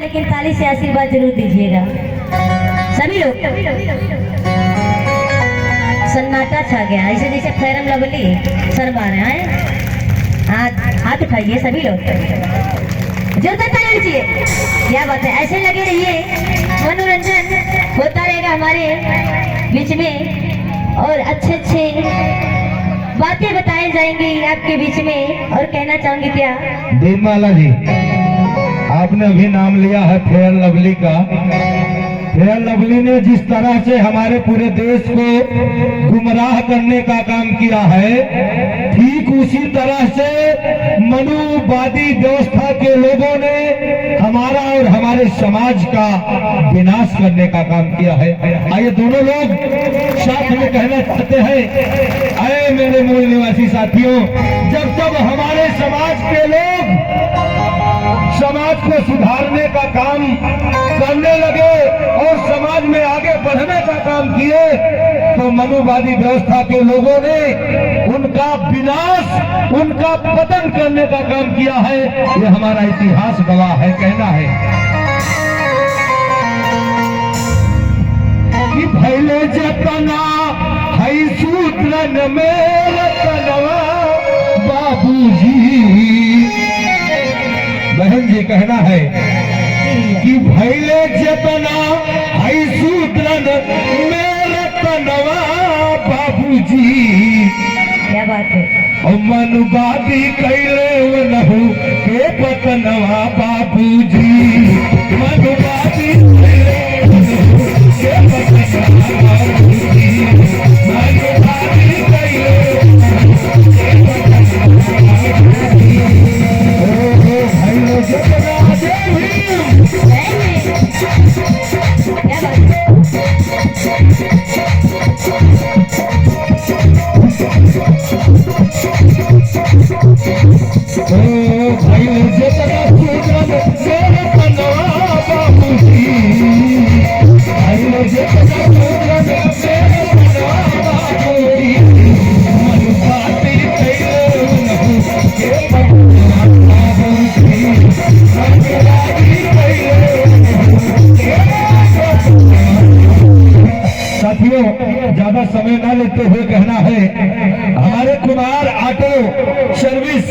लेकिन ताली से आशीर्वाद जरूर दीजिएगा सभी लोग। सन्नाटा छा गया, ऐसे जैसे फेरम लवली सर मारे हैं। हाथ उठाइए सभी लोग, जोरदार ताली दीजिए। क्या बात है, ऐसे लगे रहिए, मनोरंजन होता रहेगा हमारे बीच में और अच्छे अच्छे बातें बताई जाएंगी आपके बीच में। और कहना चाहूंगी क्या दीपमाला जी, आपने अभी नाम लिया है फेयर लवली का। फेयर लवली ने जिस तरह से हमारे पूरे देश को गुमराह करने का काम किया है, ठीक उसी तरह से मनुवादी व्यवस्था के लोगों ने हमारा और हमारे समाज का विनाश करने का काम किया है। आइए दोनों लोग साथ में कहना चाहते हैं, आए मेरे मूल निवासी साथियों, जब जब हमारे समाज के लोग समाज को सुधारने का काम करने लगे और समाज में आगे बढ़ने का काम किए, तो मनुवादी व्यवस्था के लोगों ने उनका विनाश, उनका पतन करने का काम किया है। ये हमारा इतिहास गवाह है। कहना है कि भैले जतना है सूत्रन में रतनवा बाबूजी। बहन जी कहना है कि भैले जतना है सूत्रन में रतनवा बाबूजी। क्या बात है, और मनुवादी कैले नहु के पतनवा बाबूजी। मनुवादी कैले नहु के पतनवा बाबूजी। मनुवादी कैले नहु के पतनवा बाबूजी। ओ भाइयों जतना देवी। क्या बात है, साथियों ज्यादा समय न लेते हुए कहना है, हमारे कुमार ऑटो सर्विस